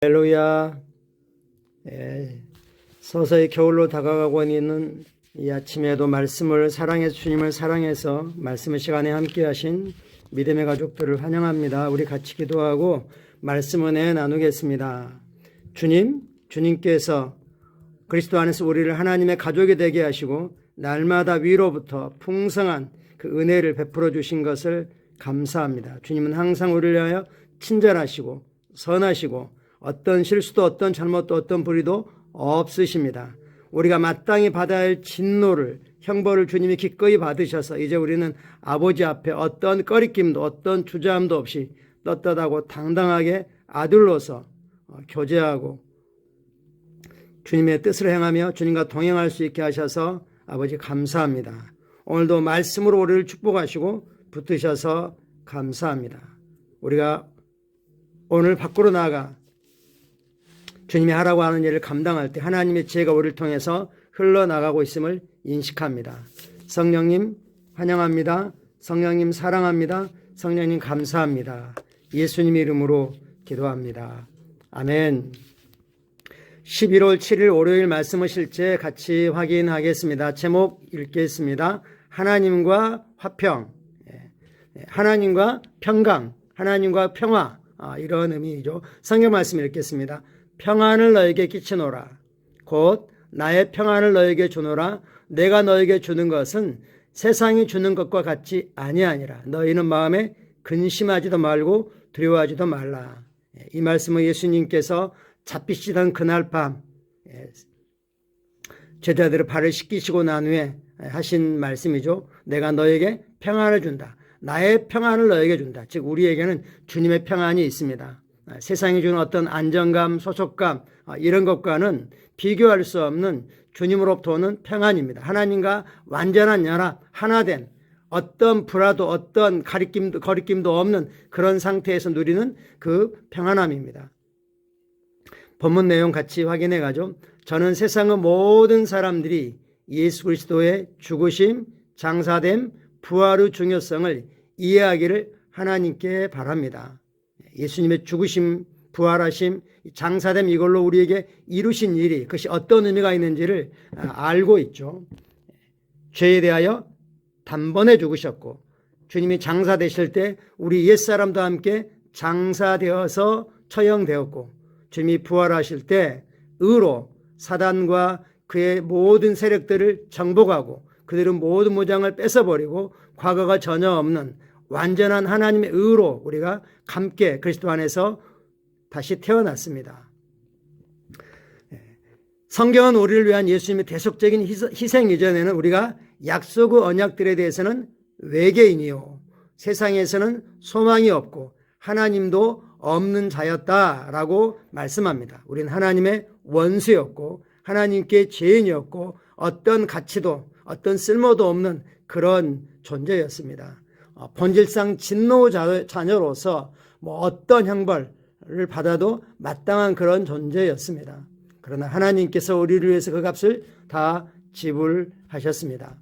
할렐루야. 서서히 겨울로 다가가고 있는 이 아침에도 말씀을 사랑해서 주님을 사랑해서 말씀의 시간에 함께 하신 믿음의 가족들을 환영합니다. 우리 같이 기도하고 말씀 은혜 나누겠습니다. 주님께서 그리스도 안에서 우리를 하나님의 가족이 되게 하시고 날마다 위로부터 풍성한 그 은혜를 베풀어 주신 것을 감사합니다. 주님은 항상 우리를 위하여 친절하시고 선하시고 어떤 실수도 어떤 잘못도 어떤 불의도 없으십니다. 우리가 마땅히 받아야 할 진노를 형벌을 주님이 기꺼이 받으셔서 이제 우리는 아버지 앞에 어떤 꺼리낌도 어떤 주저함도 없이 떳떳하고 당당하게 아들로서 교제하고 주님의 뜻을 행하며 주님과 동행할 수 있게 하셔서 아버지 감사합니다. 오늘도 말씀으로 우리를 축복하시고 붙드셔서 감사합니다. 우리가 오늘 밖으로 나아가 주님이 하라고 하는 일을 감당할 때 하나님의 지혜가 우리를 통해서 흘러나가고 있음을 인식합니다. 성령님 환영합니다. 성령님 사랑합니다. 성령님 감사합니다. 예수님 이름으로 기도합니다. 아멘. 11월 7일 월요일 말씀을 실제 같이 확인하겠습니다. 제목 읽겠습니다. 하나님과 화평, 하나님과 평강, 하나님과 평화, 이런 의미죠. 성경 말씀 읽겠습니다. 평안을 너에게 끼치노라. 곧 나의 평안을 너에게 주노라. 내가 너에게 주는 것은 세상이 주는 것과 같지 아니하니라. 너희는 마음에 근심하지도 말고 두려워하지도 말라. 이 말씀은 예수님께서 잡히시던 그날 밤 제자들의 발을 씻기시고 난 후에 하신 말씀이죠. 내가 너에게 평안을 준다. 나의 평안을 너에게 준다. 즉 우리에게는 주님의 평안이 있습니다. 세상이 주는 어떤 안정감, 소속감 이런 것과는 비교할 수 없는 주님으로부터 오는 평안입니다. 하나님과 완전한 연합, 하나된 어떤 불화도 어떤 거리낌도 없는 그런 상태에서 누리는 그 평안함입니다. 본문 내용 같이 확인해 가죠. 저는 세상의 모든 사람들이 예수 그리스도의 죽으심, 장사됨, 부활의 중요성을 이해하기를 하나님께 바랍니다. 예수님의 죽으심, 부활하심, 장사됨 이걸로 우리에게 이루신 일이 그것이 어떤 의미가 있는지를 알고 있죠. 죄에 대하여 단번에 죽으셨고 주님이 장사되실 때 우리 옛사람도 함께 장사되어서 처형되었고 주님이 부활하실 때 의로 사단과 그의 모든 세력들을 정복하고 그들은 모든 무장을 뺏어버리고 과거가 전혀 없는 완전한 하나님의 의로 우리가 함께 그리스도 안에서 다시 태어났습니다. 성경은 우리를 위한 예수님의 대속적인 희생 이전에는 우리가 약속의 언약들에 대해서는 외계인이요 세상에서는 소망이 없고 하나님도 없는 자였다라고 말씀합니다. 우리는 하나님의 원수였고 하나님께 죄인이었고 어떤 가치도 어떤 쓸모도 없는 그런 존재였습니다. 본질상 진노 자녀로서 어떤 형벌을 받아도 마땅한 그런 존재였습니다. 그러나 하나님께서 우리를 위해서 그 값을 다 지불하셨습니다.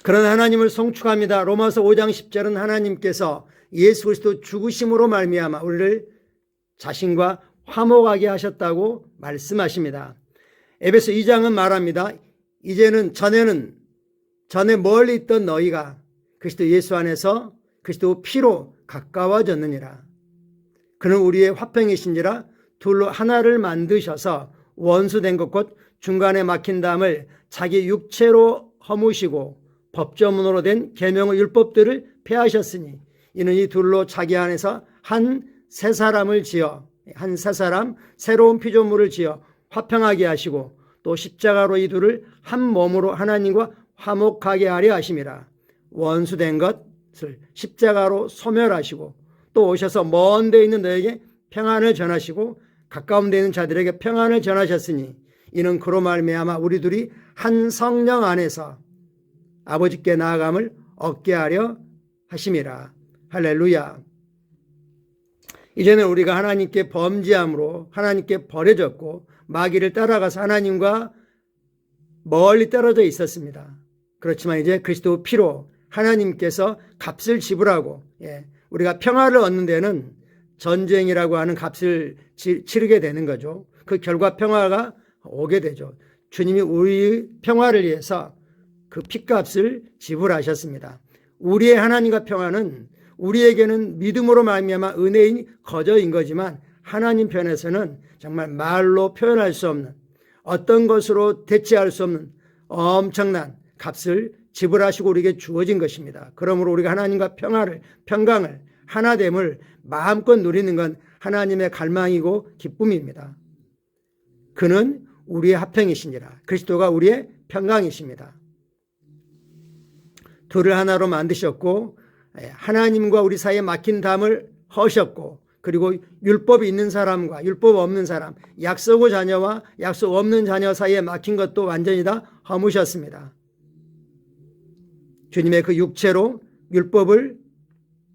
그러나 하나님을 송축합니다. 로마서 5장 10절은 하나님께서 예수 그리스도 죽으심으로 말미암아 우리를 자신과 화목하게 하셨다고 말씀하십니다. 에베소 2장은 말합니다. 이제는 전에 멀리 있던 너희가 그리스도 예수 안에서 그리스도 피로 가까워졌느니라. 그는 우리의 화평이신지라 둘로 하나를 만드셔서 원수된 것 곧 중간에 막힌 담을 자기 육체로 허무시고 법조문으로 된 계명의 율법들을 폐하셨으니 이는 이 둘로 자기 안에서 한 새 사람을 지어 한 새 사람 새로운 피조물을 지어 화평하게 하시고 또 십자가로 이 둘을 한 몸으로 하나님과 화목하게 하려 하심이라. 원수된 것을 십자가로 소멸하시고 또 오셔서 먼 데 있는 너에게 평안을 전하시고 가까운 데 있는 자들에게 평안을 전하셨으니 이는 그로 말미암아 우리 둘이 한 성령 안에서 아버지께 나아감을 얻게 하려 하심이라. 할렐루야. 이제는 우리가 하나님께 범죄함으로 하나님께 버려졌고 마귀를 따라가서 하나님과 멀리 떨어져 있었습니다. 그렇지만 이제 그리스도 피로 하나님께서 값을 지불하고 우리가 평화를 얻는 데는 전쟁이라고 하는 값을 치르게 되는 거죠. 그 결과 평화가 오게 되죠. 주님이 우리 평화를 위해서 그 핏값을 지불하셨습니다. 우리의 하나님과 평화는 우리에게는 믿음으로 말미암아 은혜인 거저인 거지만 하나님 편에서는 정말 말로 표현할 수 없는 어떤 것으로 대체할 수 없는 엄청난 값을 지불하시고 우리에게 주어진 것입니다. 그러므로 우리가 하나님과 평강을 하나됨을 마음껏 누리는 건 하나님의 갈망이고 기쁨입니다. 그는 우리의 화평이시니라. 그리스도가 우리의 평강이십니다. 둘을 하나로 만드셨고 하나님과 우리 사이에 막힌 담을 허셨고 그리고 율법이 있는 사람과 율법 없는 사람, 약속의 자녀와 약속 없는 자녀 사이에 막힌 것도 완전히 다 허무셨습니다. 주님의 그 육체로 율법을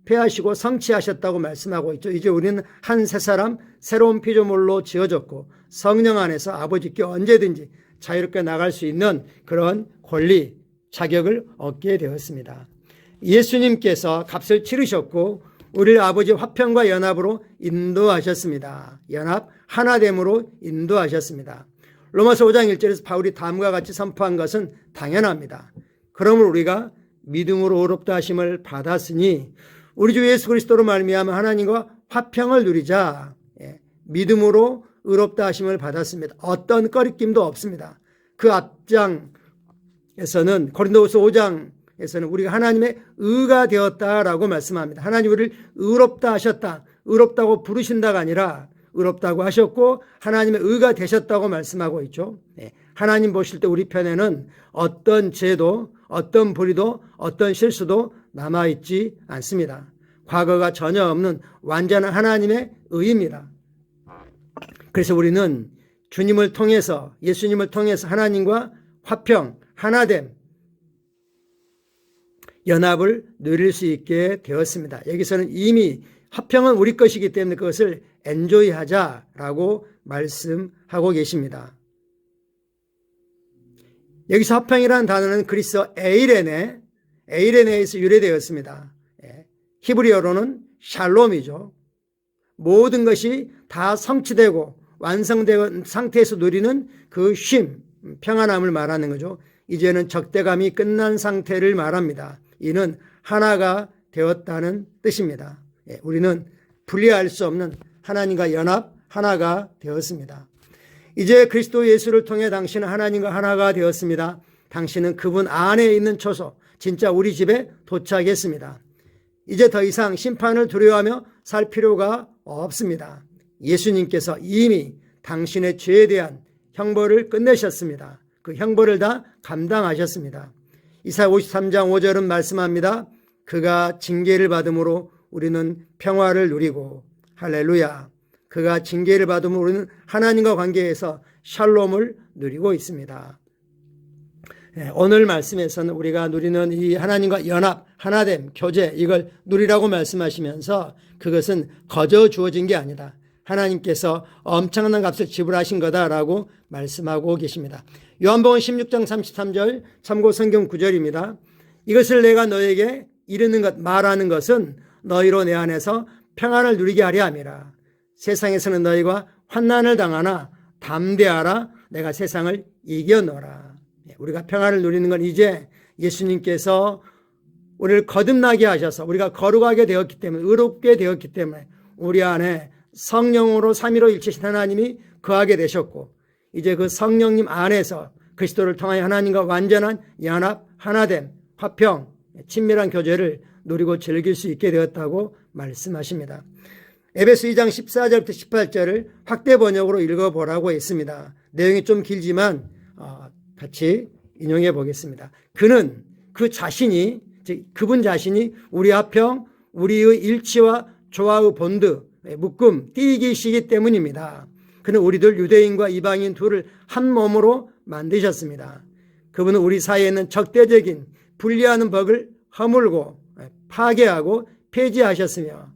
폐하시고 성취하셨다고 말씀하고 있죠. 이제 우리는 한 새 사람 새로운 피조물로 지어졌고 성령 안에서 아버지께 언제든지 자유롭게 나갈 수 있는 그런 권리, 자격을 얻게 되었습니다. 예수님께서 값을 치르셨고 우리를 아버지 화평과 연합으로 인도하셨습니다. 연합 하나됨으로 인도하셨습니다. 로마서 5장 1절에서 바울이 다음과 같이 선포한 것은 당연합니다. 그러므로 우리가 믿음으로 의롭다 하심을 받았으니 우리 주 예수 그리스도로 말미암아 하나님과 화평을 누리자. 믿음으로 의롭다 하심을 받았습니다. 어떤 꺼리낌도 없습니다. 그 앞장에서는 고린도후서 5장에서는 우리가 하나님의 의가 되었다라고 말씀합니다. 하나님 우리를 의롭다 하셨다. 의롭다고 부르신다가 아니라 의롭다고 하셨고 하나님의 의가 되셨다고 말씀하고 있죠. 하나님 보실 때 우리 편에는 어떤 죄도 어떤 불의도 어떤 실수도 남아있지 않습니다. 과거가 전혀 없는 완전한 하나님의 의입니다. 그래서 우리는 주님을 통해서 예수님을 통해서 하나님과 화평, 하나됨, 연합을 누릴 수 있게 되었습니다. 여기서는 이미 화평은 우리 것이기 때문에 그것을 엔조이하자라고 말씀하고 계십니다. 여기서 화평이라는 단어는 그리스어 에이레네에서 유래되었습니다. 히브리어로는 샬롬이죠. 모든 것이 다 성취되고 완성된 상태에서 누리는 그 쉼, 평안함을 말하는 거죠. 이제는 적대감이 끝난 상태를 말합니다. 이는 하나가 되었다는 뜻입니다. 우리는 분리할 수 없는 하나님과 연합, 하나가 되었습니다. 이제 그리스도 예수를 통해 당신은 하나님과 하나가 되었습니다. 당신은 그분 안에 있는 초소, 진짜 우리 집에 도착했습니다. 이제 더 이상 심판을 두려워하며 살 필요가 없습니다. 예수님께서 이미 당신의 죄에 대한 형벌을 끝내셨습니다. 그 형벌을 다 감당하셨습니다. 이사야 53장 5절은 말씀합니다. 그가 징계를 받음으로 우리는 평화를 누리고 할렐루야. 그가 징계를 받음으로 우리는 하나님과 관계에서 샬롬을 누리고 있습니다. 오늘 말씀에서는 우리가 누리는 이 하나님과 연합, 하나됨, 교제 이걸 누리라고 말씀하시면서 그것은 거저 주어진 게 아니다. 하나님께서 엄청난 값을 지불하신 거다라고 말씀하고 계십니다. 요한복음 16장 33절 참고 성경 9절입니다. 이것을 내가 너에게 이르는 것 말하는 것은 너희로 내 안에서 평안을 누리게 하려 함이라. 세상에서는 너희가 환난을 당하나 담대하라. 내가 세상을 이겨노라. 우리가 평안을 누리는 건 이제 예수님께서 우리를 거듭나게 하셔서 우리가 거룩하게 되었기 때문에 의롭게 되었기 때문에 우리 안에 성령으로 삼위로 일체신 하나님이 거하게 되셨고 이제 그 성령님 안에서 그리스도를 통하여 하나님과 완전한 연합, 하나됨, 화평, 친밀한 교제를 누리고 즐길 수 있게 되었다고 말씀하십니다. 에베소 2장 14절부터 18절을 확대 번역으로 읽어보라고 했습니다. 내용이 좀 길지만 같이 인용해 보겠습니다. 그는 그 자신이 그분 자신이 우리 화평, 우리의 일치와 조화의 본드, 묶음, 띠기시기 때문입니다. 그는 우리들 유대인과 이방인 둘을 한 몸으로 만드셨습니다. 그분은 우리 사이에 있는 적대적인 분리하는 법을 허물고 파괴하고 폐지하셨으며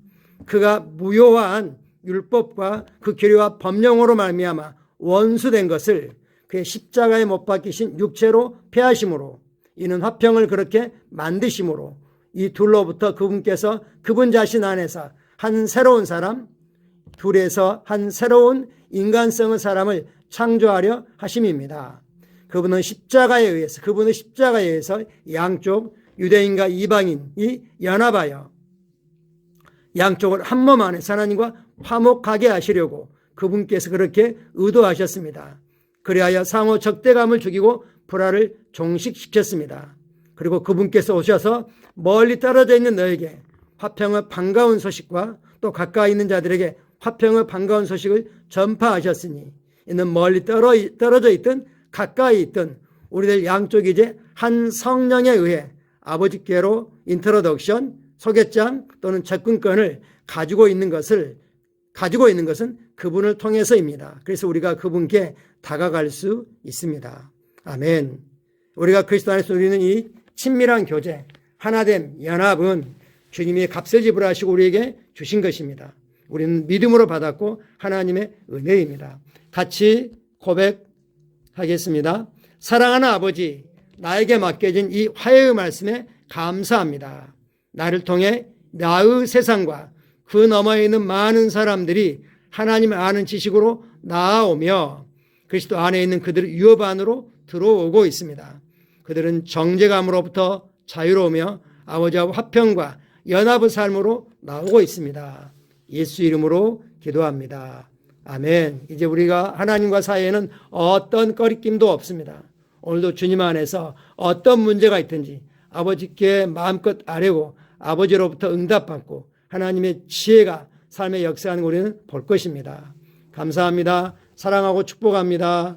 그가 무효한 율법과 그 규례와 법령으로 말미암아 원수된 것을 그의 십자가에 못 박히신 육체로 폐하심으로 이는 화평을 그렇게 만드심으로 이 둘로부터 그분께서 그분 자신 안에서 한 새로운 사람 둘에서 한 새로운 인간성의 사람을 창조하려 하심입니다. 그분은 십자가에 의해서 양쪽 유대인과 이방인이 연합하여 양쪽을 한 몸 안에서 하나님과 화목하게 하시려고 그분께서 그렇게 의도하셨습니다. 그리하여 상호 적대감을 죽이고 불화를 종식시켰습니다. 그리고 그분께서 오셔서 멀리 떨어져 있는 너에게 화평의 반가운 소식과 또 가까이 있는 자들에게 화평의 반가운 소식을 전파하셨으니 이는 멀리 떨어져 있든 가까이 있든 우리들 양쪽이 이제 한 성령에 의해 아버지께로 인트로덕션, 소개장 또는 접근권을 가지고 있는 것은 그분을 통해서입니다. 그래서 우리가 그분께 다가갈 수 있습니다. 아멘. 우리가 그리스도 안에서 누리는 이 친밀한 교제, 하나됨, 연합은 주님이 값을 지불하시고 우리에게 주신 것입니다. 우리는 믿음으로 받았고 하나님의 은혜입니다. 같이 고백하겠습니다. 사랑하는 아버지, 나에게 맡겨진 이 화해의 말씀에 감사합니다. 나를 통해 나의 세상과 그 너머에 있는 많은 사람들이 하나님을 아는 지식으로 나아오며 그리스도 안에 있는 그들의 유업 안으로 들어오고 있습니다. 그들은 정죄감으로부터 자유로우며 아버지와 화평과 연합의 삶으로 나오고 있습니다. 예수 이름으로 기도합니다. 아멘. 이제 우리가 하나님과 사이에는 어떤 꺼리낌도 없습니다. 오늘도 주님 안에서 어떤 문제가 있든지 아버지께 마음껏 아뢰고 아버지로부터 응답받고 하나님의 지혜가 삶의 역사하는 우리는 볼 것입니다. 감사합니다. 사랑하고 축복합니다.